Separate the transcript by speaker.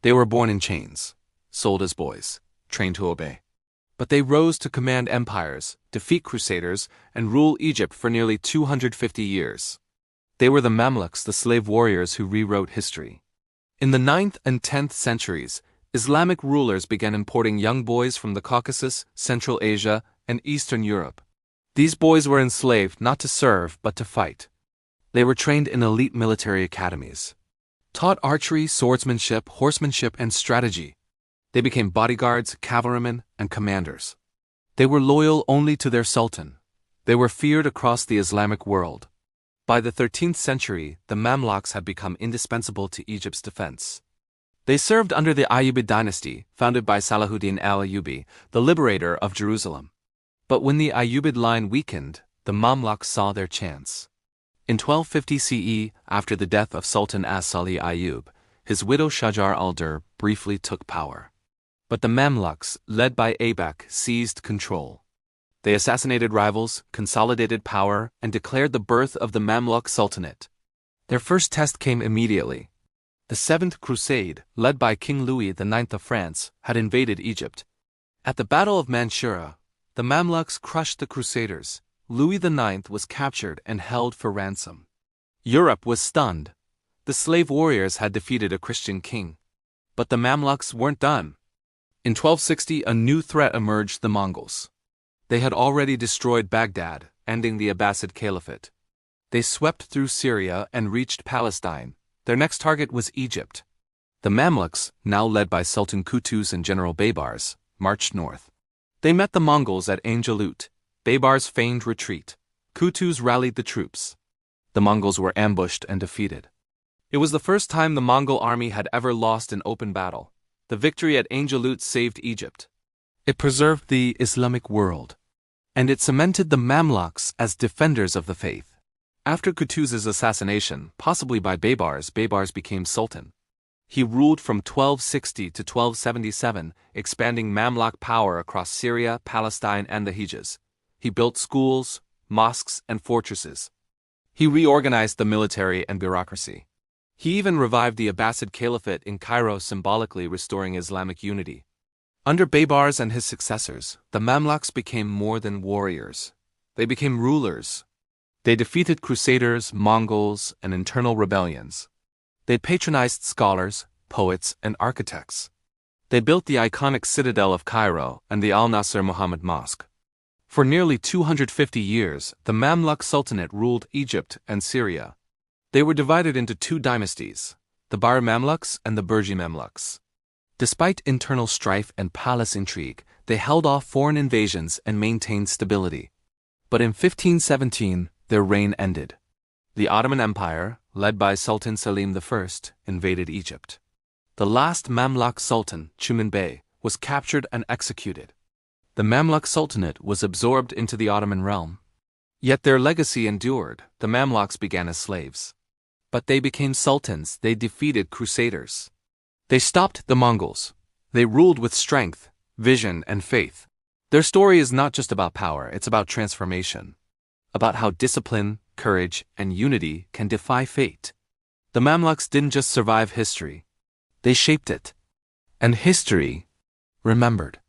Speaker 1: They were born in chains, sold as boys, trained to obey. But they rose to command empires, defeat Crusaders, and rule Egypt for nearly 250 years. They were the Mamluks, the slave warriors who rewrote history. In the 9th and 10th centuries, Islamic rulers began importing young boys from the Caucasus, Central Asia, and Eastern Europe. These boys were enslaved not to serve but to fight. They were trained in elite military academies, taught archery, swordsmanship, horsemanship, and strategy. They became bodyguards, cavalrymen, and commanders. They were loyal only to their sultan. They were feared across the Islamic world. By the 13th century, the Mamluks had become indispensable to Egypt's defense. They served under the Ayyubid dynasty, founded by Salahuddin al-Ayyubi, the liberator of Jerusalem. But when the Ayyubid line weakened, the Mamluks saw their chance. In 1250 CE, after the death of Sultan as-Salih Ayyub, his widow Shajar al-Dur briefly took power. But the Mamluks, led by Aybak, seized control. They assassinated rivals, consolidated power, and declared the birth of the Mamluk Sultanate. Their first test came immediately. The Seventh Crusade, led by King Louis IX of France, had invaded Egypt. At the Battle of Mansurah, the Mamluks crushed the Crusaders. Louis IX was captured and held for ransom. Europe was stunned. The slave warriors had defeated a Christian king. But the Mamluks weren't done. In 1260, a new threat emerged: the Mongols. They had already destroyed Baghdad, ending the Abbasid Caliphate. They swept through Syria and reached Palestine. Their next target was Egypt. The Mamluks, now led by Sultan Qutuz and General Baybars, marched north. They met the Mongols at Ain Jalut. Baybars feigned retreat. Qutuz rallied the troops. The Mongols were ambushed and defeated. It was the first time the Mongol army had ever lost an open battle. The victory at Ain Jalut saved Egypt. It preserved the Islamic world. And it cemented the Mamluks as defenders of the faith. After Qutuz's assassination, possibly by Baybars, Baybars became sultan. He ruled from 1260 to 1277, expanding Mamluk power across Syria, Palestine, and the Hejaz. He built schools, mosques, and fortresses. He reorganized the military and bureaucracy. He even revived the Abbasid Caliphate in Cairo, symbolically restoring Islamic unity. Under Baybars and his successors, the Mamluks became more than warriors. They became rulers. They defeated Crusaders, Mongols, and internal rebellions. They patronized scholars, poets, and architects. They built the iconic citadel of Cairo and the Al-Nasir Muhammad Mosque. For nearly 250 years, the Mamluk Sultanate ruled Egypt and Syria. They were divided into two dynasties, the Bar Mamluks and the Burji Mamluks. Despite internal strife and palace intrigue, they held off foreign invasions and maintained stability. But in 1517, their reign ended. The Ottoman Empire, led by Sultan Selim I, invaded Egypt. The last Mamluk Sultan, Chuman Bey, was captured and executed. The Mamluk Sultanate was absorbed into the Ottoman realm. Yet their legacy endured. The Mamluks began as slaves. But they became sultans. They defeated Crusaders. They stopped the Mongols. They ruled with strength, vision, and faith. Their story is not just about power, it's about transformation. About how discipline, courage, and unity can defy fate. The Mamluks didn't just survive history. They shaped it. And history remembered.